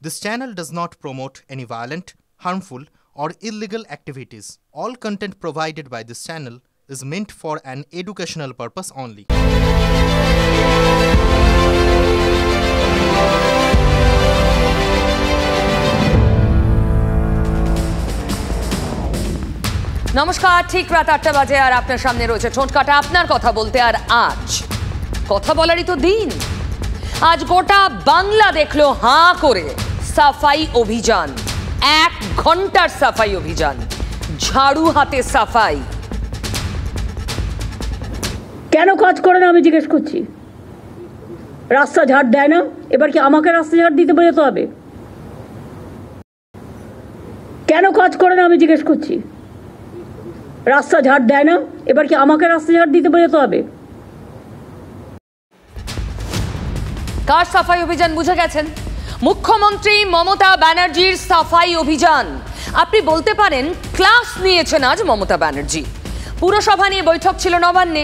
This channel does not promote any violent, harmful, or illegal activities. All content provided by this channel is meant for an educational purpose only. নমস্কার, ঠিক রাত ৮টা বাজে আর আপনার সামনে রয়েছে ঠোঁট কাটা আপনার কথা বলতে। আর আজ কথা বলারই তো দিন। আজ গোটা বাংলা দেখলো হাঁ করে সাফাই অভিযান, 1 ঘন্টার সাফাই অভিযান, ঝাড়ু হাতে সাফাই। কেন কাজ করে না আমি জিজ্ঞেস করছি। রাস্তা ঝাড় দেয় না, এবার কি আমাকে রাস্তা ঝাড় দিতে বেরোতে হবে? কেন কাজ করে না আমি জিজ্ঞেস করছি। রাস্তা ঝাড় দেয় না, এবার কি আমাকে রাস্তা ঝাড় দিতে বেরোতে হবে? কার সাফাই অভিযান বুঝে গেছেন? মুখ্যমন্ত্রী মমতা ব্যানার্জির সাফাই অভিযান। আপনি বলতে পারেন ক্লাস নিয়েছেন আজ মমতা ব্যানার্জি। পুরসভা নিয়ে বৈঠক ছিল নবান্নে,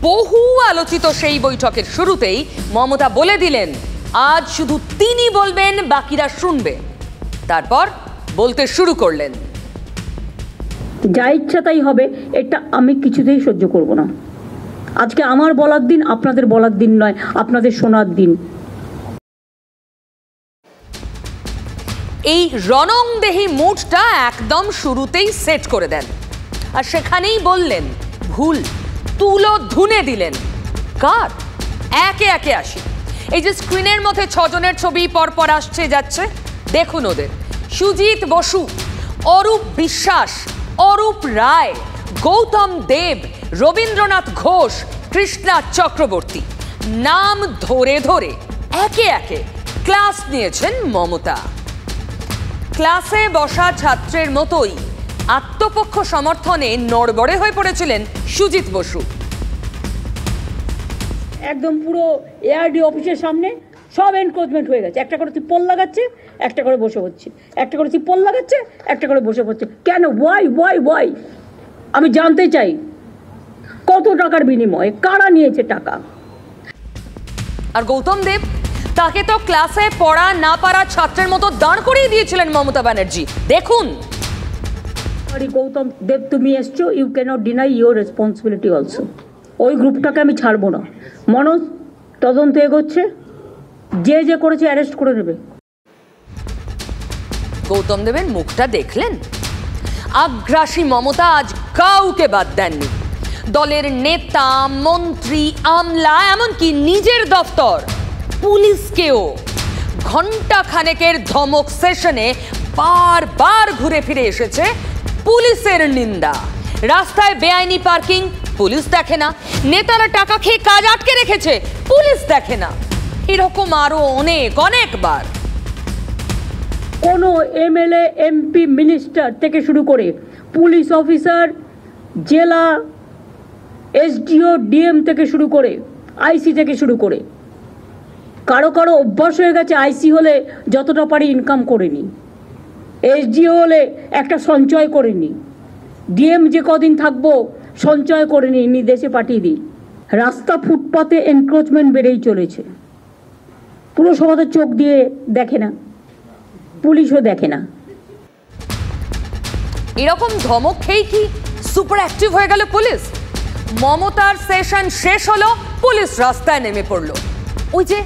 বহু আলোচিত সেই বৈঠকের শুরুতেই মমতা বলে দিলেন আজ শুধু তিনি বলবেন, বাকিরা শুনবে। তারপর বলতে শুরু করলেন, যা ইচ্ছা তাই হবে, এটা আমি কিছুতেই সহ্য করব না। আজকে আমার বলার দিন, আপনাদের বলার দিন নয়, আপনাদের শোনার দিন। এই রণংদেহী মুডটা একদম শুরুতেই সেট করে দেন, আর সেখানেই বললেন ভুল, তুলো ধুনে দিলেন। কার? একে একে আসি। এই যে স্ক্রিনের মধ্যে 6 জনের ছবি পরপর আসছে যাচ্ছে, দেখুন ওদের। সুজিত বসু, অরূপ বিশ্বাস, অরূপ রায়, গৌতম দেব, রবীন্দ্রনাথ ঘোষ, কৃষ্ণা চক্রবর্তী। নাম ধরে ধরে একে একে ক্লাস নিয়েছেন মমতা। ক্লাসে বসা ছাত্রের মতোই আত্মপক্ষ সমর্থনে নড়বড়ে হয়ে পড়েছিলেন সুজিত বসু। একদম পুরো এআরডি অফিসের সামনে সব এনক্রোচমেন্ট হয়ে গেছে। একটা করে তিপ্পল লাগাচ্ছে, একটা করে বসে পড়ছে, একটা করে তিপ্পল লাগাচ্ছে, একটা করে বসে পড়ছে। কেন? ওয়াই? আমি জানতে চাই কত টাকার বিনিময়ে, কারা নিয়েছে টাকা। আর গৌতম দেব, তাকে তো ক্লাসে পড়া না পারা ছাত্রের মতো দাঁড় করিয়ে দিয়েছিলেন মমতা ব্যানার্জি। দেখুন। গৌতম দেব, তুমি এসছো, you cannot deny your responsibility also. ওই গ্রুপটাকে আমি ছাড়বো না। মনোজ, তদন্ত এগোচ্ছে, যে করেছে অ্যারেস্ট করে নেবে। গৌতম দেবের মুখটা দেখলেন? আগ্রাসী মমতা আজ কাউকে বাদ দেননি। দলের নেতা, মন্ত্রী, আমলা, এমনকি নিজের দফতর, পুলিশকেও ঘন্টা খানেকের ধমক সেশনে বারবার ঘুরে ফিরে এসেছে পুলিশের নিন্দা। রাস্তায় বেআইনি পার্কিং, পুলিশ দেখে না। নেতারা টাকা খেয়ে কাজ আটকে রেখেছে, পুলিশ দেখে না। এরকম আরো অনেকবার। কোনো এমএলএ, এমপি, মিনিস্টার থেকে শুরু করে পুলিশ অফিসার, জেলা এসডিও, ডিএম থেকে শুরু করে আইসি থেকে শুরু করে, কারো অভ্যাস হয়ে গেছে আইসি হলে যতটা পারি ইনকাম করে নি, এসডিও হলে একটা সঞ্চয় করে নি, ডিএম যে কদিন থাকবো সঞ্চয় করে নি, দেশে পাঠিয়ে দিই। রাস্তা ফুটপাতে এনক্রোচমেন্ট বেড়েই চলেছে। পুরসভাতে চোখ দিয়ে দেখে না, পুলিশও দেখে না। এরকম ধমক খেয়ে কি সুপার অ্যাক্টিভ হয়ে গেল পুলিশ? মমতার সেশন শেষ হলো, পুলিশ রাস্তায় নেমে পড়লো। ওই যে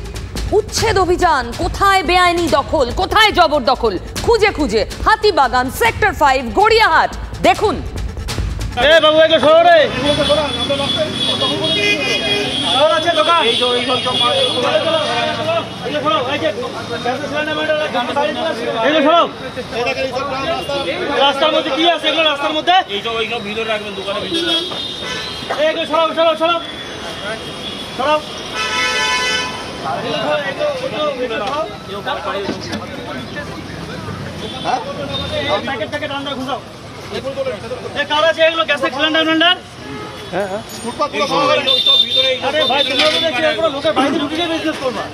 উচ্ছেদ অভিযান, কোথায় বেআইনি দখল, কোথায় জবরদখল, খুঁজে খুঁজে হাতিবাগান, সেক্টর 5, গড়িয়াহাট। দেখুন। রাস্তার মধ্যে কি আছে এগুলো? রাস্তার মধ্যে এইসব ভিতরে রাখবেন, দোকানের ভিতরে। এইগুলো সরাও। Packet under ঘুষাও। কার আছে এগুলো? গ্যাসের সিলিন্ডার? হ্যাঁ। আরে ভাই, তুমি লোকের বাইরে ঢুকে বিজনেস করবা।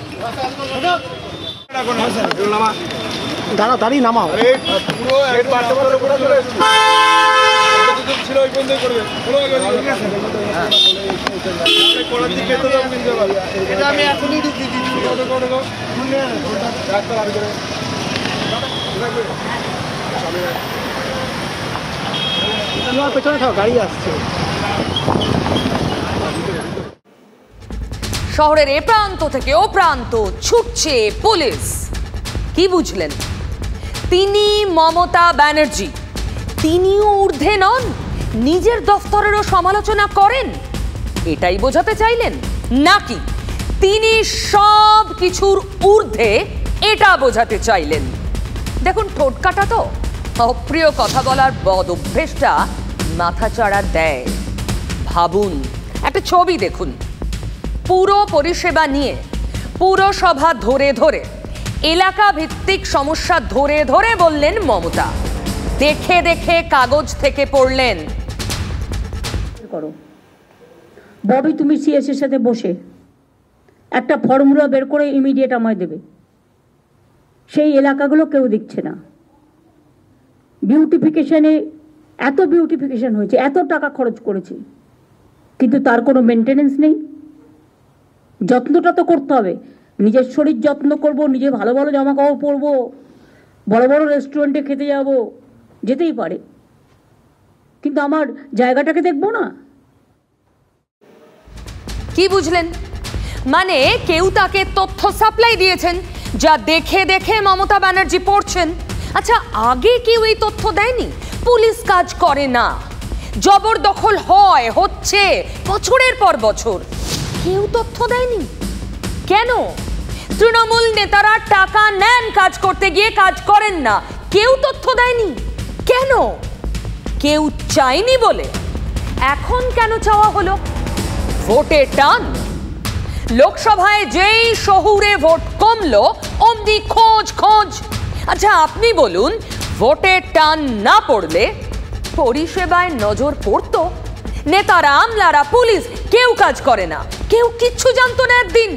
দাঁড়িয়ে নামাও। ছিল ওই বন্ধ করবে। এটা আমি এখনই দিচ্ছি। পেছনে থাকো, গাড়ি আসছে। শহরের এ প্রান্ত থেকে ও প্রান্ত ছুটছে পুলিশ। কি বুঝলেন? তিনি মমতা ব্যানার্জি, তিনিও ঊর্ধ্বে নন, নিজের দফতরেরও সমালোচনা করেন, এটাই বোঝাতে চাইলেন? নাকি তিনি সব কিছুর ঊর্ধ্বে এটা বোঝাতে চাইলেন? দেখুন, ঠোঁটকাটা তো অপ্রিয় কথা বলার বদ অভ্যেসটা মাথাচাড়া দেয়। ভাবুন, একটা ছবি দেখুন, পুরো পরিষেবা নিয়ে পুরসভা ধরে ধরে, এলাকা ভিত্তিক সমস্যা ধরে ধরে বললেন মমতা, দেখে দেখে কাগজ থেকে পড়লেন। করো ববি, তুমি সিএস এর সাথে বসে একটা ফর্মুলা বের করে ইমিডিয়েট আমায় দেবে। সেই এলাকাগুলো কেউ দেখছে না। বিউটিফিকেশনে এত বিউটিফিকেশন হয়েছে, এত টাকা খরচ করেছে, কিন্তু তার কোনো মেনটেনেন্স নেই। যত্নটা তো করতে হবে। নিজের শরীর যত্ন করব, নিজে ভালো ভালো জামা কাপড় পরবো, বড় বড় রেস্টুরেন্টে খেতে যাব, যেতেই পারে, কিন্তু আমার জায়গাটাকে দেখবো না। কি বুঝলেন? মানে কেউ তাকে তথ্য সাপ্লাই দিয়েছেন, যা দেখে দেখে মমতা ব্যানার্জি পড়ছেন। আচ্ছা, আগে কেউ এই তথ্য দেয়নি? পুলিশ কাজ করে না, জবরদখল হয়, হচ্ছে বছরের পর বছর, কেউ তথ্য দেয়নি কেন? তৃণমূল নেতারা টাকা নেন কাজ করতে গিয়ে, কাজ করেন না, কেউ তথ্য দেয়নি কেন? কেউ চায়নি বলে? এখন কেন চাওয়া হলো? ভোটে টান। লোকসভায় যেই শহুরে ভোট কমলো, অমনি খোঁজ খোঁজ। আচ্ছা, আপনি বলুন, ভোটে টান না পড়লে পরিষেবায় নজর পড়তো? নেতারা, আমলারা, পুলিশ কেউ কাজ করে না, কেউ কিচ্ছু জানতো না একদিন?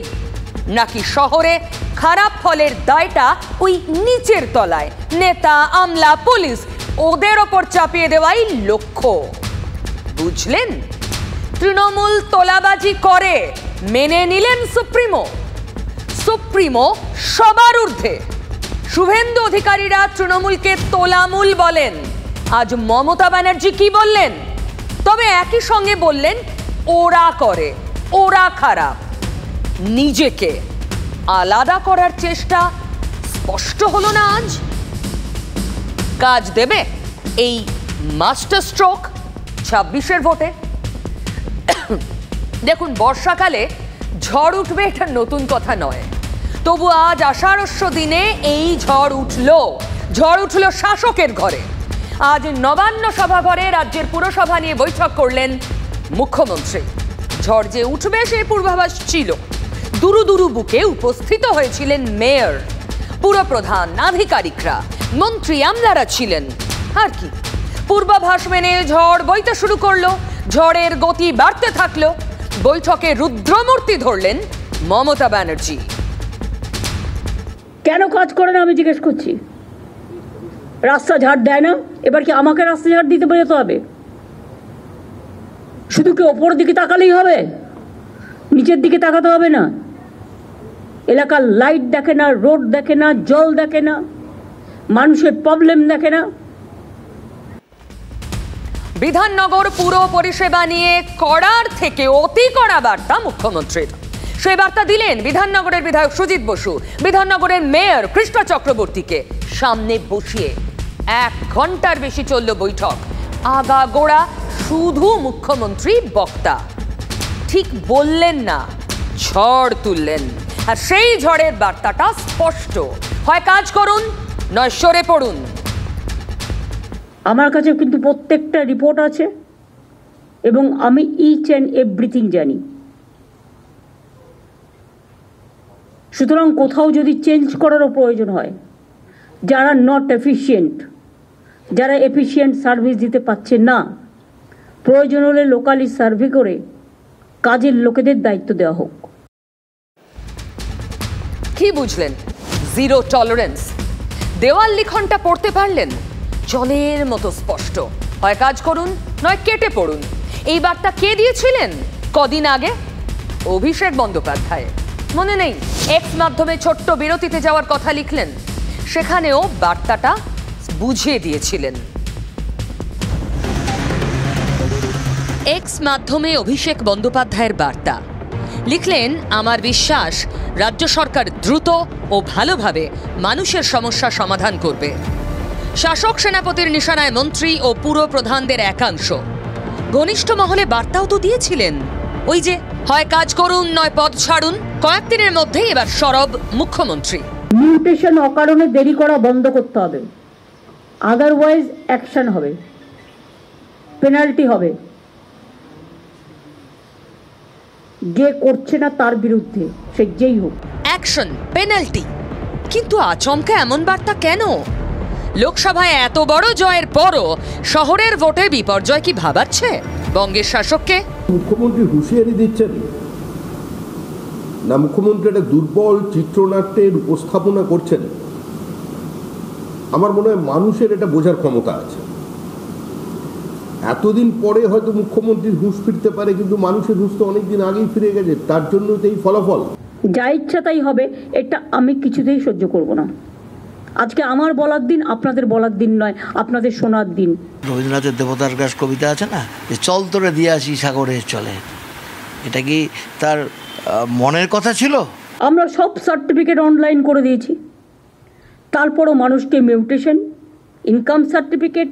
নাকি শহরে খারাপ ফলের দায়টা ওই নিচের তলায় নেতা, আমলা, পুলিশ ওদের ওপর চাপিয়ে দেওয়াই লক্ষ্য? বুঝলেন? তৃণমূল তোলাবাজি করে, মেনে নিলেন সুপ্রিমো। সুপ্রিমো সবার ঊর্ধ্বে। শুভেন্দু অধিকারীরা তৃণমূলকে তোলামূল বলেন। আজ মমতা ব্যানার্জি কি বললেন? তবে একই সঙ্গে বললেন ওরা করে, ওরা খারাপ। নিজেকে আলাদা করার চেষ্টা স্পষ্ট হলো না আজ? কাজ দেবে এই মাস্টার স্ট্রোক 26-এর ভোটে? দেখুন, বর্ষাকালে ঝড় উঠবে এটা নতুন কথা নয়, তবু আজ আষাঢ়স্য দিনে এই ঝড় উঠল শাসকের ঘরে। আজ নবান্ন সভাঘরে রাজ্যের পুরসভা নিয়ে বৈঠক করলেন মুখ্যমন্ত্রী। ঝড় যে উঠবে সেই পূর্বাভাস ছিল। দুরু দুরু বুকে উপস্থিত হয়েছিলেন মেয়র, পুরপ্রধান, আধিকারিকরা, মন্ত্রী, আমলারা ছিলেন। আর কি, পূর্বাভাস মেনে ঝড় বইতে শুরু করলো, ঝড়ের গতি বাড়তে থাকলো। বৈঠকে রুদ্রমূর্তি ধরলেন মমতা ব্যানার্জি। কেন কাজ করে না আমি জিজ্ঞেস করছি। রাস্তা ঝাড় দেয় না, এবার কি আমাকে রাস্তা ঝাড় দিতে বেরোতে হবে? শুধু কি ওপর দিকে তাকালেই হবে? নিচের দিকে তাকাতে হবে না? এলাকার লাইট দেখে না, রোড দেখে না, জল দেখে না, মানুষের প্রবলেম দেখে না? বিধাননগর পুর পরিষেবা নিয়ে কড়ার থেকে অতি কড়া বার্তা মুখ্যমন্ত্রীর। সেই বার্তা দিলেন বিধাননগরের বিধায়ক সুজিত বসু বিধাননগরের মেয়র কৃষ্ণা চক্রবর্তীকে সামনে বসিয়ে। 1 ঘন্টার বেশি চলল বৈঠক। আগাগোড়া শুধু মুখ্যমন্ত্রী বক্তা। ঠিক বললেন না, ঝড় তুললেন। আর সেই ঝড়ের বার্তাটা স্পষ্ট, হয় কাজ করুন নয় সরে পড়ুন। আমার কাছে কিন্তু প্রত্যেকটা রিপোর্ট আছে এবং আমি ইচ অ্যান্ড এভরিথিং জানি। সুতরাং কোথাও যদি চেঞ্জ করারও প্রয়োজন হয়, যারা নট এফিশিয়েন্ট, যারা এফিশিয়েন্ট সার্ভিস দিতে পারছে না, প্রয়োজন হলে লোকালি সার্ভে করে কাজের লোকেদের দায়িত্ব দেওয়া হোক। কি বুঝলেন? Zero tolerance. দেওয়াল লিখনটা পড়তে পারলেন? জলের মতো স্পষ্ট। হয় কাজ করুন নয় কেটে পড়ুন। এই বার্তা কে দিয়েছিলেন কদিন আগে? অভিষেক বন্দ্যোপাধ্যায়। মনে নেই? এক্স মাধ্যমে ছোট্ট বিরতিতে যাওয়ার কথা লিখলেন। সেখানেও বার্তাটা বুঝিয়ে দিয়েছিলেন। এক্স মাধ্যমে অভিষেক বন্দ্যোপাধ্যায়ের বার্তা লিখলেন, আমার বিশ্বাস রাজ্য সরকার দ্রুত ও ভালোভাবে মানুষের সমস্যা সমাধান করবে। শাসক সেনাপতির নিশানায় মন্ত্রী ও পুর প্রধানদের একাংশ। ঘনিষ্ঠ মহলে বার্তাও তো দিয়েছিলেন, ওই যে হয় কাজ করুন নয় পদ ছাড়ুন। কয়েকদিনের মধ্যেই এবার সরব মুখ্যমন্ত্রী। মিউটেশন অকারণে দেরি করা বন্ধ করতে হবে, আদারওয়াইজ অ্যাকশন হবে, পেনাল্টি হবে। যে করছে না তার বিরুদ্ধে সে যেই হোক অ্যাকশন, পেনাল্টি। কিন্তু আচমকা এমন বার্তা কেন? লোকসভায় এত বড় জয়ের পরও শহরের ভোটে বিপর্যয় কি ভাবাচ্ছে বঙ্গের শাসককে? মুখ্যমন্ত্রী হুঁশিয়ারি দিচ্ছেন না, মুখ্যমন্ত্রী একটা দুর্বল চিত্রনাট্যের উপস্থাপনা করছেন। আমার মনে হয় মানুষের এটা বোঝার ক্ষমতা আছে। এতদিন পরে হয়তো মুখ্যমন্ত্রীর হুঁশ ফিরতে পারে, কিন্তু মানুষের হুঁশ তো অনেকদিন আগেই ফিরে গেছে। তার জন্য তো এই ফলাফল। যা ইচ্ছা তাই হবে, এটা আমি কিছুতেই সহ্য করব না। আজকে আমার বলার দিন, আপনাদের বলার দিন নয়, আপনাদের শোনার দিন। রবীন্দ্রনাথের দেবতার গাছ কবিতা আছে না, যে চল তোরে দিয়ে আসি সাগরের চলে, এটা কি তার মনের কথা ছিল? আমরা সব সার্টিফিকেট অনলাইন করে দিয়েছি, তারপরও মানুষকে mutation, income certificate,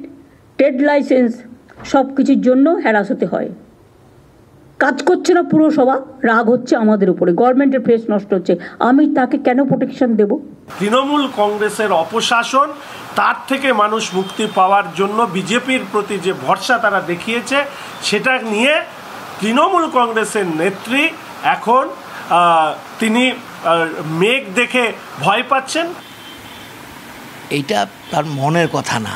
trade licence সব কিছুর জন্য হ্যারাস হতে হয়। কাজ করছে না পুরসভা, রাগ হচ্ছে আমাদের উপরে, গভর্নমেন্টের ফেস নষ্ট হচ্ছে। আমি তাকে কেন প্রোটেকশন দেব? তৃণমূল কংগ্রেসের অপশাসন, তার থেকে মানুষ মুক্তি পাওয়ার জন্য বিজেপির প্রতি যে ভরসা তারা দেখিয়েছে, সেটা নিয়ে তৃণমূল কংগ্রেসের নেত্রী এখন তিনি মেঘ দেখে ভয় পাচ্ছেন। এইটা তার মনের কথা না,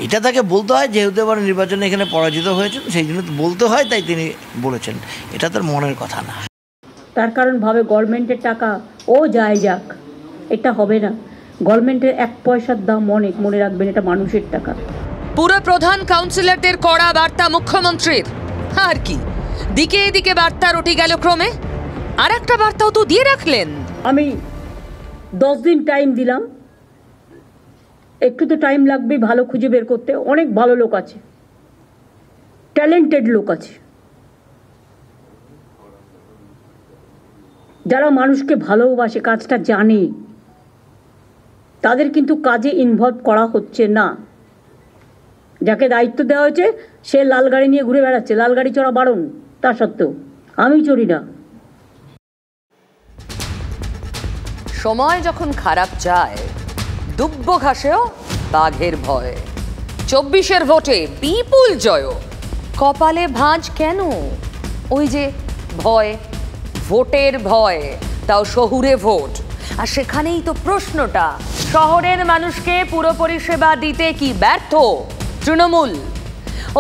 এটা তাকে বলতে হয়, যেহেতু এবার নির্বাচনে এখানে পরাজিত হয়েছেন সেই জন্য তো বলতে হয়, তাই তিনি বলেছেন। এটা তার মনের কথা না। তার কারণ ভাবে গভর্নমেন্টের টাকা ও যায় যাক, এটা হবে না। গভর্নমেন্টের এক পয়সার দাম অনেক, মনে রাখবেন, এটা মানুষের টাকা। পুরো প্রধান কাউন্সিলরদের কড়া বার্তা মুখ্যমন্ত্রীর। আর কি, দিকে এদিকে বার্তা রটি গেল ক্রমে। আর একটা বার্তাও তো দিয়ে রাখলেন। আমি 10 দিন টাইম দিলাম, একটু তো টাইম লাগবে ভালো খুঁজে বের করতে। অনেক ভালো লোক আছে, ট্যালেন্টেড লোক আছে, যারা মানুষকে ভালোবাসে, কাজটা জানে, তাদের কিন্তু কাজে ইনভলভ করা হচ্ছে না। যাকে দায়িত্ব দেওয়া হয়েছে সে লাল গাড়ি নিয়ে ঘুরে বেড়াচ্ছে, লাল গাড়ি চড়া বারণ, তা সত্ত্বেও আমি চড়ি না। সময় যখন খারাপ যায়, দুব্ব ঘাসেও বাঘের ভয়। 24-এর ভোটে বিপুল জয়, কপালে ভাঁজ কেন? ওই যে ভয়, ভোটের ভয়, তাও শহুরে ভোট। আর সেখানেই তো প্রশ্নটা, শহরের মানুষকে পুরো পরিষেবা দিতে কি ব্যর্থ তৃণমূল?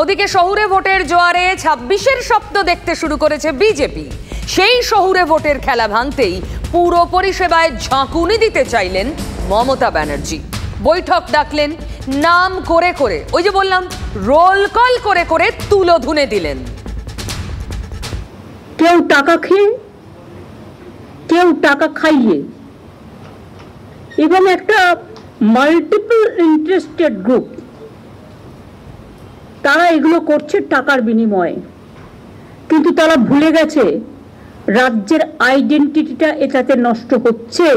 ওদিকে শহুরে ভোটের জোয়ারে 26-এর স্বপ্ন দেখতে শুরু করেছে বিজেপি। সেই শহুরে ভোটের খেলা ভাঙতেই পুরো পরিষেবায় ঝাঁকুনি দিতে চাইলেন মমতা ব্যানার্জি। বৈঠক ডাকলেন, নাম করে করে, ওই যে বললাম, রোল কল করে করে তুলোধুনে দিলেন। কেউ টাকা খেয়ে, কেউ টাকা খাইয়ে, এবং একটা মাল্টিপল ইন্টারেস্টেড গ্রুপ, তারা এগুলো করছে টাকার বিনিময়ে। কিন্তু তারা ভুলে গেছে রাজ্যের আইডেন্টিটিটা এটাতে নষ্ট হচ্ছে।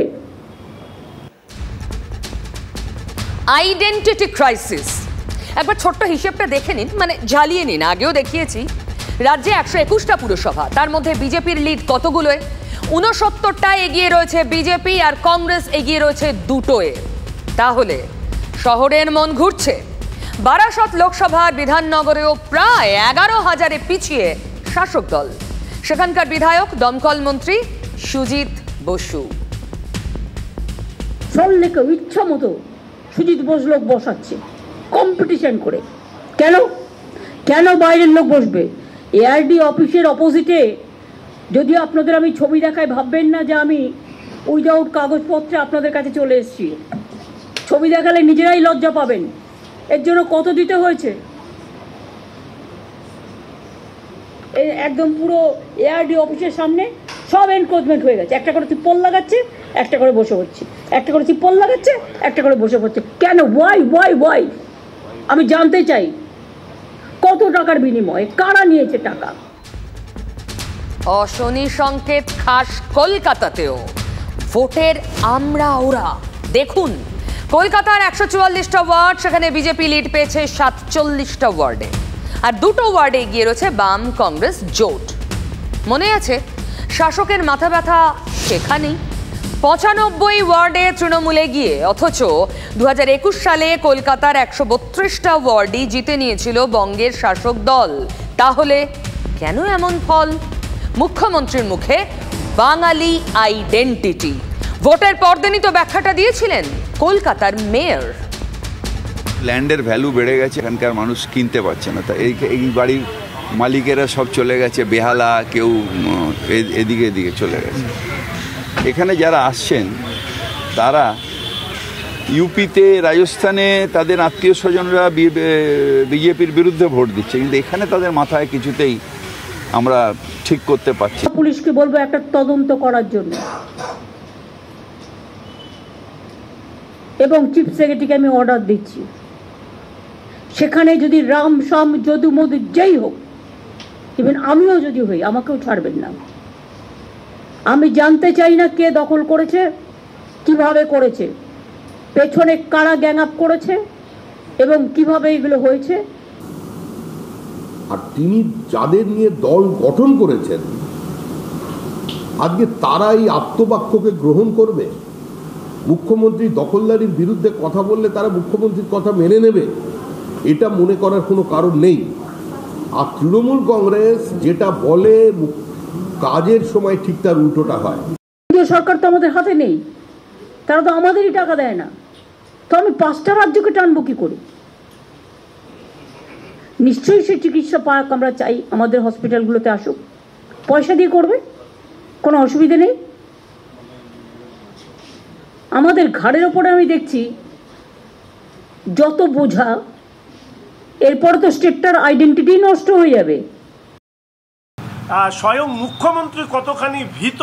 Identity crisis. একবার ছোট্ট হিসেবটা দেখে নিন, মানে ঝালিয়ে নিন। আগেও দেখিয়েছি, রাজ্যে 121টা পুরসভা, তার মধ্যে বিজেপির লিড কতগুলোয়? 69টা এগিয়ে রয়েছে বিজেপি, আর কংগ্রেস এগিয়ে রয়েছে 2টোয়। তাহলে শহরের মন ঘুরছে। বারাসত লোকসভার বিধাননগরেও প্রায় 11,000-এ পিছিয়ে শাসক দল। সেখানকার বিধায়ক দমকল মন্ত্রী সুজিত বসু। সল্লেকে ইচ্ছা মতো সুজিত বোস লোক বসাচ্ছে কম্পিটিশন করে। কেন কেন বাইরের লোক বসবে? এআরডি অফিসের অপোজিটে, যদি আপনাদের আমি ছবি দেখাই ভাববেন না যে আমি উইদাউট কাগজপত্রে আপনাদের কাছে চলে এসেছি। ছবি দেখালে নিজেরাই লজ্জা পাবেন। এর জন্য কত দিতে হয়েছে? একদম পুরো এআরডি অফিসের সামনে সব এনক্রোচমেন্ট হয়ে গেছে, একটা করে তিপ্পল লাগাচ্ছে, একটা করে বসে পড়ছে, একটা করে তিপ্পল লাগাচ্ছে, একটা করে বসে পড়ছে। কেন? ওয়াই? আমি জানতে চাই কত টাকার বিনিময়ে, কারা নিয়েছে টাকা? অশনি সংকেত খাস কলকাতাতেও ভোটের আমরা ওরা। দেখুন, কলকাতার 144টা ওয়ার্ড, সেখানে বিজেপি লিড পেয়েছে 47টা ওয়ার্ডে, আর দুটো ওয়ার্ডে এগিয়ে রয়েছে বাম কংগ্রেস জোট। মনে আছে শাসকের মাথা ব্যথা সেখানেই, 95 ওয়ার্ডে তৃণমূলে গিয়ে, অথচ 2021 সালে কলকাতার 132টা ওয়ার্ডই জিতে নিয়েছিল বঙ্গের শাসক দল। তাহলে কেন এমন ফল? মুখ্যমন্ত্রীর মুখে বাঙালি আইডেন্টিটি। ভোটের পরদিনই তো ব্যাখ্যাটা দিয়েছিলেন কলকাতার মেয়র। ল্যান্ডের ভ্যালু বেড়ে গেছে, এখানকার মানুষ কিনতে পারছে না, তা এই বাড়ির মালিকেরা সব চলে গেছে বেহালা, কেউ এদিকে চলে গেছে। এখানে যারা আসছেন তারা ইউপিতে, রাজস্থানে তাদের আত্মীয় স্বজনরা বিজেপির বিরুদ্ধে ভোট দিচ্ছে, কিন্তু এখানে তাদের মাথায় কিছুতেই আমরা ঠিক করতে পারছি। পুলিশকে বলবো একটা তদন্ত করার জন্য, এবং চিফ সেক্রেটারিকে আমি অর্ডার দিচ্ছি, সেখানে যদি রাম শাম যদু মধু যেই হোক, ইভেন আমিও যদি হই, আমাকেও ছাড়বেন না। আমি জানতে চাই না কে দখল করেছে, কিভাবে করেছে, পেছনে কারা গ্যাং আপ করেছে এবং কিভাবে এগুলো হয়েছে। আর তিনি যাদের নিয়ে দল গঠন করেছেন, আজকে তারা এই আপ্তবাক্যকে গ্রহণ করবে? মুখ্যমন্ত্রী দখলদারির বিরুদ্ধে কথা বললে তারা মুখ্যমন্ত্রীর কথা মেনে নেবে, এটা মনে করার কোনো কারণ নেই। আর তৃণমূল কংগ্রেস যেটা বলে কাজের সময় ঠিক তার উল্টোটা হয়। সরকার তো আমাদের হাতে নেই, তারা তো আমাদেরই টাকা দেয় না, তো আমি 5টা রাজ্যকে টানবো কি করে? নিশ্চয়ই সে চিকিৎসা পাক আমরা চাই, আমাদের হসপিটালগুলোতে আসুক, পয়সা দিয়ে করবে, কোনো অসুবিধা নেই। আমাদের ঘাড়ের ওপরে আমি দেখছি যত বোঝা, এরপর তো স্টেটটার আইডেন্টিটি নষ্ট হয়ে যাবে। স্বয়ং মুখ্যমন্ত্রী কতখানি ভীত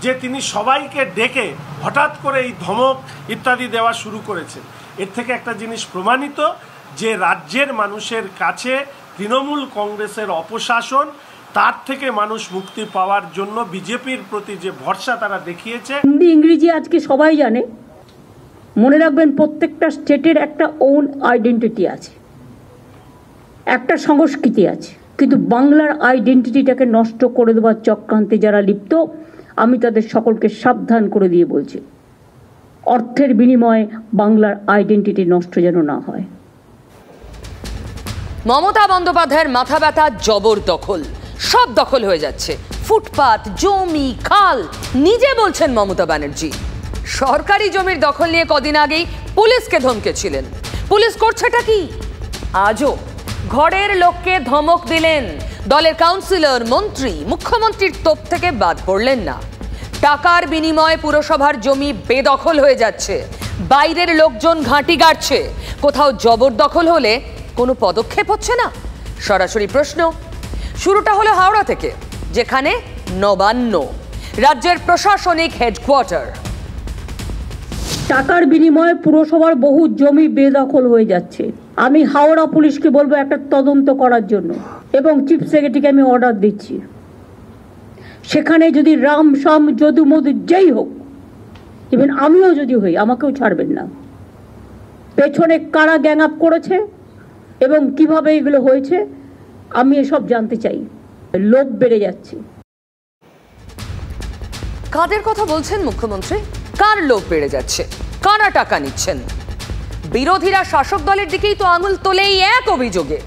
যে তিনি সবাইকে ডেকে হঠাৎ করে এই ধমক ইত্যাদি দেওয়া শুরু করেছেন। এর থেকে একটা জিনিস প্রমাণিত যে রাজ্যের মানুষের কাছে তৃণমূল কংগ্রেসের অপশাসন, তার থেকে মানুষ মুক্তি পাওয়ার জন্য বিজেপির প্রতি যে ভরসা তারা দেখিয়েছে। হিন্দি ইংরেজি আজকে সবাই জানে, মনে রাখবেন প্রত্যেকটা স্টেটের একটা ওন আইডেন্টিটি আছে, একটা সংস্কৃতি আছে, কিন্তু বাংলার আইডেন্টিটিটাকে নষ্ট করে দেওয়ার চক্রান্তে যারা লিপ্ত, আমি তাদের সকলকে সাবধান করে দিয়ে বলছি, অর্থের বিনিময়ে বাংলার আইডেন্টিটি নষ্ট যেন না হয়। মমতা বন্দ্যোপাধ্যায়ের মাথা ব্যথা জবরদখল, সব দখল হয়ে যাচ্ছে, ফুটপাত, জমি, খাল। নিজে বলছেন মমতা ব্যানার্জি, সরকারি জমির দখল নিয়ে কদিন আগেই পুলিশকে ধমকেছিলেন। পুলিশ করছেটা কি? আজও ঘরের লোককে ধমক দিলেন, দলের কাউন্সিলর, মন্ত্রী, মুখ্যমন্ত্রীর তোপ থেকে বাদ পড়লেন না। টাকার বিনিময়ে পুরসভার জমি বেদখল হয়ে যাচ্ছে, বাইরের লোকজন ঘাঁটি গাড়ছে, কোথাও জবরদখল হলে কোনো পদক্ষেপ হচ্ছে না। সরাসরি প্রশ্ন, শুরুটা হলো হাওড়া থেকে, যেখানে নবান্ন, রাজ্যের প্রশাসনিক হেডকোয়ার্টার। টাকার বিনিময়ে পুরসভার বহু জমি বেদখল হয়ে যাচ্ছে। আমি হাওড়া পুলিশকে বলবো একটা তদন্ত করার জন্য, এবং চিফ সেক্রেটারিকে আমি অর্ডার দিচ্ছি, সেখানে যদি রাম শাম যদু মধু যেই হোক, ইভেন আমিও যদি হই, আমাকেও ছাড়বেন না। পেছনে কারা গ্যাং আপ করেছে এবং কিভাবে এগুলো হয়েছে, আমি এসব জানতে চাই। লোভ বেড়ে যাচ্ছে। কাদের কথা বলছেন মুখ্যমন্ত্রী? কার লোভ বেড়ে যাচ্ছে? কারা টাকা নিচ্ছেন? বিরোধীরা শাসক দলের দিকেই তো আঙুল তোলে এই এক অভিযোগে।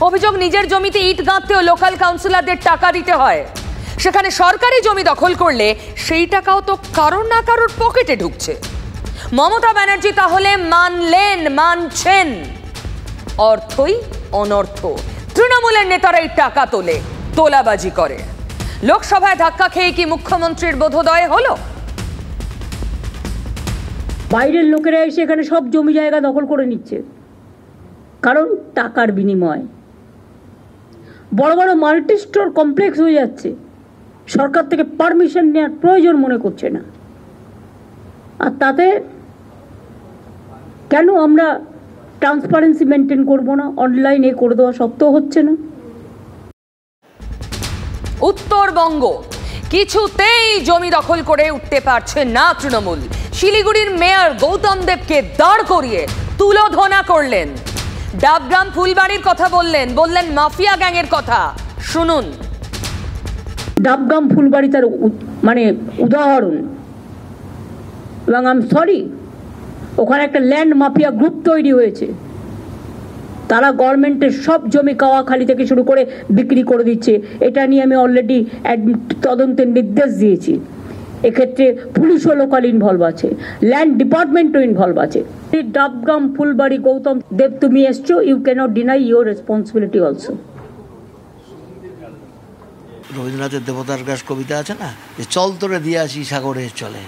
অভিযোগ, নিজের জমিতে ইট গাঁথতেও লোকাল কাউন্সিলরদের টাকা দিতে হয়। সেখানে সরকারি জমি দখল করলে সেই টাকাও তো কারোর না কারোর পকেটে ঢুকছে। মমতা ব্যানার্জি তাহলে মানছেন অর্থই অনর্থ। তৃণমূলের নেতারাই টাকা তোলে, তোলাবাজি করে। লোকসভায় ধাক্কা খেয়ে কি মুখ্যমন্ত্রীর বোধোদয় হলো? বাইরের লোকেরা এসে এখানে সব জমি জায়গা দখল করে নিচ্ছে, কারণ টাকার বিনিময়। বড় বড় মাল্টি স্টোর কমপ্লেক্স হয়ে যাচ্ছে, সরকার থেকে পারমিশন নেওয়ার প্রয়োজন মনে করছে না। আর তাতে কেন আমরা ট্রান্সপারেন্সি মেনটেন করব না? অনলাইনে করে দেওয়া সত্ত্বেও হচ্ছে না। উত্তরবঙ্গ কিছুতেই জমি দখল করে উঠতে পারছে না তৃণমূল। শিলিগুড়ির মেয়র গৌতম দেবকে দাঁড় করিয়ে তুলোধনা করলেন, ডাবগ্রাম ফুলবাড়ির কথা বললেন, বললেন মাফিয়া গ্যাংয়ের কথা। শুনুন। ডাবগ্রাম ফুলবাড়ি তার মানে উদাহরণ, এবং আই এম সরি, ওখানে একটা ল্যান্ড মাফিয়া গ্রুপ তৈরি হয়েছে। তারা গভর্নমেন্টের সব জমি কাওয়াখালী থেকে শুরু করে বিক্রি করে দিচ্ছে। এটা নিয়ে আমি অলরেডি তদন্তের নির্দেশ দিয়েছি। এক্ষেত্রে পুলিশও লোকাল ইনভলভ আছে, ল্যান্ড ডিপার্টমেন্টও ইনভলভ আছে। ডাবগ্রাম ফুলবাড়ি গৌতম দেব তুমি এসছো, you cannot deny your responsibility also. রবীন্দ্রনাথের দেবতার গ্রাস কবিতা আছে না, যে চল তোরে দিয়ে আসি সাগরের চলে,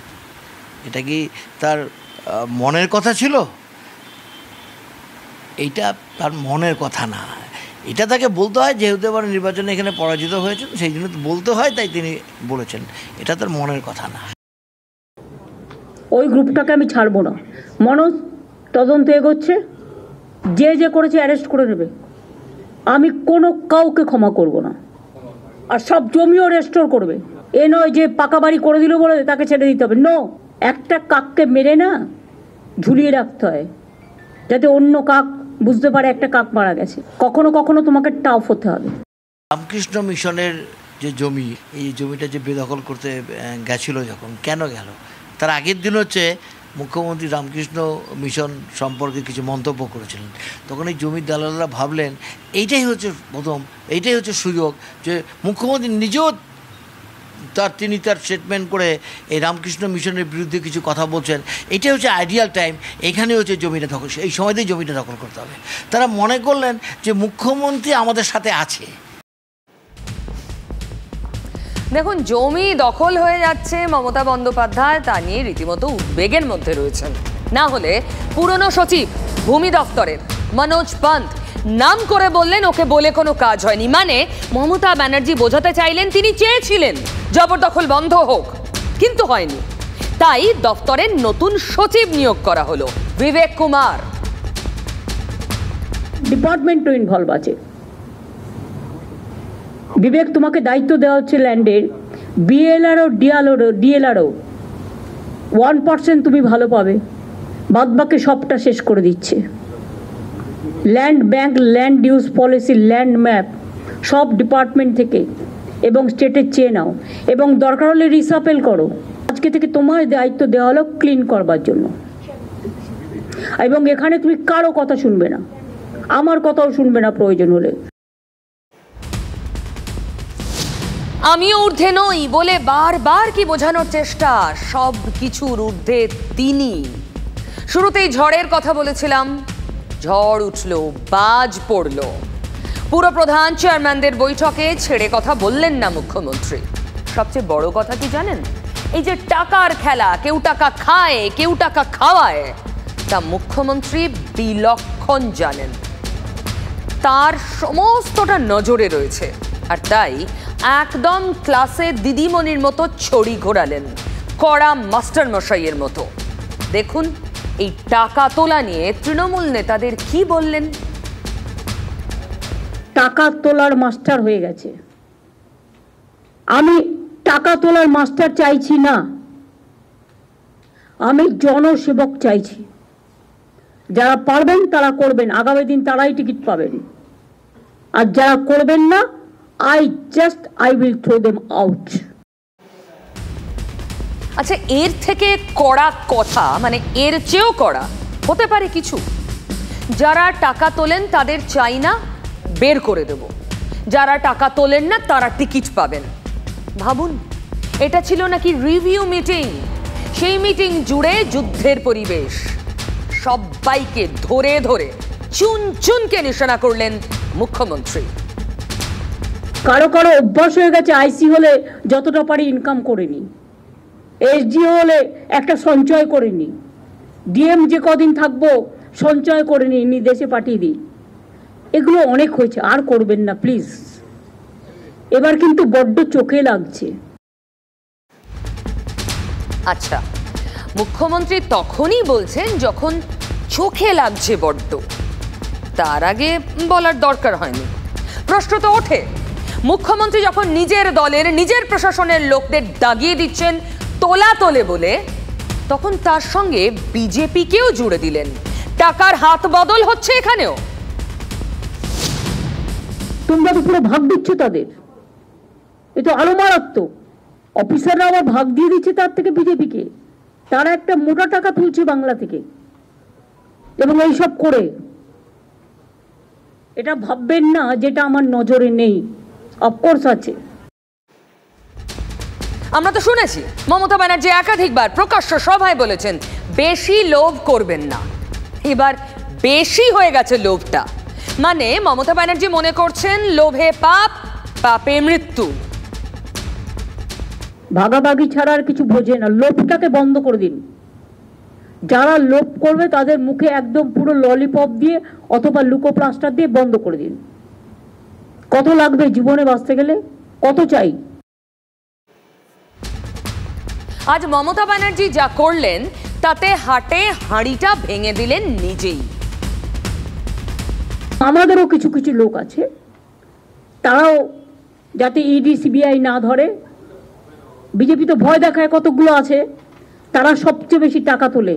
এটা কি তার মনের কথা ছিল? এইটা তার মনের কথা না, এটা তাকে বলতে হয় যেহেতু এবার নির্বাচনে এখানে পরাজিত হয়েছেন, সেই জন্য বলতে হয়, তাই তিনি বলেছেন। এটা তার মনের কথা না। ওই গ্রুপটাকে আমি ছাড়বো না। মনোজ তদন্ত এগোচ্ছে, যে যে করেছে অ্যারেস্ট করে নেবে। আমি কোনো কাউকে ক্ষমা করব না। আর সব জমিও রেস্টোর করবে। এ নয় যে পাকা বাড়ি করে দিল বলে তাকে ছেড়ে দিতে হবে। নো, একটা কাককে মেরে না ঝুলিয়ে রাখতে হয়, যাতে অন্য কাক বুঝতে পারে একটা কাক মারা গেছে। কখনো কখনো তোমাকে টাফ হতে হবে। রামকৃষ্ণ মিশনের যে জমি, এই জমিটা যে বেদখল করতে গেছিল, যখন কেন গেল, তার আগের দিন হচ্ছে মুখ্যমন্ত্রী রামকৃষ্ণ মিশন সম্পর্কে কিছু মন্তব্য করেছিলেন। তখন এই জমির দালালরা ভাবলেন এইটাই হচ্ছে প্রথম, এইটাই হচ্ছে সুযোগ, যে মুখ্যমন্ত্রী নিজেও তিনি তার স্টেটমেন্ট করে এই রামকৃষ্ণ মিশনের বিরুদ্ধে কিছু কথা বলছেন, এটাই হচ্ছে আইডিয়াল টাইম, এখানে হচ্ছে জমিটা দখল, এই সময়তেই জমিটা দখল করতে হবে। তারা মনে করলেন যে মুখ্যমন্ত্রী আমাদের সাথে আছে। দেখুন, জমি দখল হয়ে যাচ্ছে, মমতা বন্দ্যোপাধ্যায় তা নিয়ে রীতিমতো উদ্বেগের মধ্যে রয়েছেন। না হলে পুরনো সচিব ভূমি দফতরের মনোজ পান্ত নাম করে বললেন ওকে বলে কোনো কাজ হয়নি। মানে মমতা ব্যানার্জি বোঝাতে চাইলেন তিনি চেয়েছিলেন জবরদখল বন্ধ হোক, কিন্তু হয়নি। তাই দফতরের নতুন সচিব নিয়োগ করা হলো, বিবেক কুমার। ডিপার্টমেন্টও ইনভলভ আছে। বিবেক, তোমাকে দায়িত্ব দেওয়া হচ্ছে ল্যান্ডের। বিএলআরও ডিএলআরও 1% তুমি ভালো পাবে, বাদবাকি সবটা শেষ করে দিচ্ছে। Land bank, land use policy, land map সব ডিপার্টমেন্ট থেকে এবং স্টেটের চেয়ে নাও, এবং দরকার হলে রিসাপেল করো। আজকে থেকে তোমার দায়িত্ব দেওয়া হলো ক্লিন করবার জন্য। এবং এখানে তুমি কারো কথা শুনবে না, আমার কথাও শুনবে না প্রয়োজন হলে। আমিও ঊর্ধ্বে নই বলে বারবার কি বোঝানোর চেষ্টা, সব কিছুর ঊর্ধ্বে তিনি। শুরুতেই ঝড়ের কথা বলেছিলাম, ঝড় উঠলো, বাজ পড়লো। পুরপ্রধান চেয়ারম্যানদের বৈঠকে ছেড়ে কথা বললেন না মুখ্যমন্ত্রী। সবচেয়ে বড় কথা কি জানেন? এই যে টাকার খেলা, কেউ টাকা খায়, কেউ টাকা খাওয়ায়, তা মুখ্যমন্ত্রী বিলক্ষণ জানেন। তার সমস্তটা নজরে রয়েছে, আর তাই একদম ক্লাসে দিদিমণির মতো ছড়ি ঘোরালেন, কড়া মাস্টার মশাইয়ের মতো। দেখুন এই টাকা তোলা নিয়ে তৃণমূল নেতাদের কি বললেন। টাকা তোলার মাস্টার হয়ে গেছে। আমি টাকা তোলার মাস্টার চাইছি না, আমি জনসেবক চাইছি। যারা পারবেন তারা করবেন, আগামী দিন তারাই টিকিট পাবেন। আর যারা করবেন না, I will throw them out. আচ্ছা, এর থেকে কড়া কথা, মানে এর চেয়েও কড়া হতে পারে কিছু? যারা টাকা তোলেন তাদের চাই না, বের করে দেব। যারা টাকা তোলেন না তারা টিকিট পাবেন। ভাবুন, এটা ছিল নাকি রিভিউ মিটিং? সেই মিটিং জুড়ে যুদ্ধের পরিবেশ। সবাইকে ধরে ধরে চুন চুনকে নিশানা করলেন মুখ্যমন্ত্রী। কারো কারো অভ্যাস হয়ে গেছে আইসি হলে যতটা পারি ইনকাম করে নি, এসডিও হলে একটা সঞ্চয় করে নি, ডিএম যে কদিন থাকবো সঞ্চয় করে নি, দেশে পাঠিয়ে দিই। এগুলো অনেক হয়েছে, আর করবেন না প্লিজ। এবার কিন্তু বড্ড চোখে লাগছে। আচ্ছা, মুখ্যমন্ত্রী তখনই বলছেন যখন চোখে লাগছে বড্ড, তার আগে বলার দরকার হয়নি। প্রশ্ন তো ওঠে, মুখ্যমন্ত্রী যখন নিজের দলের নিজের প্রশাসনের লোকদের দাগিয়ে দিচ্ছেন তোলা তোলে বলে, তখন তার সঙ্গে বিজেপিকেও জুড়ে দিলেন। টাকার হাত বদল হচ্ছে এখানেও। তোমরা তো পুরো ভাগ দিচ্ছ তাদের, এ তো আরো মারাত্মক। অফিসাররা আবার ভাগ দিয়ে দিচ্ছে তার থেকে বিজেপিকে। তারা একটা মোটা টাকা তুলছে বাংলা থেকে, এবং এইসব করে এটা ভাববেন না যেটা আমার নজরে নেই, অফকোর্স আছে। আমরা তো শুনেছি মমতা ব্যানার্জি একাধিকবার প্রকাশ্য সভায় বলেছেন বেশি লোভ করবেন না। এবার বেশি হয়ে গেছে লোভটা, মানে মমতা ব্যানার্জি মনে করছেন লোভে পাপ, পাপে মৃত্যু। ভাগাভাগি ছাড়া আর কিছু বোঝে না। লোভটাকে বন্ধ করে দিন। যারা লোভ করবে তাদের মুখে একদম পুরো ললিপপ দিয়ে অথবা লুকোপ্লাস্টার দিয়ে বন্ধ করে দিন। কত লাগবে জীবনে বাঁচতে গেলে? কত চাই? আজ মমতা ব্যানার্জি যা করলেন তাতে হাটে হাঁড়িটা ভেঙে দিলেন নিজেই। আমাদেরও কিছু কিছু লোক আছে, তারাও যাতে ইডি সিবিআই না ধরে, বিজেপি তো ভয় দেখায় কতগুলো আছে, তারা সবচেয়ে বেশি টাকা তোলে।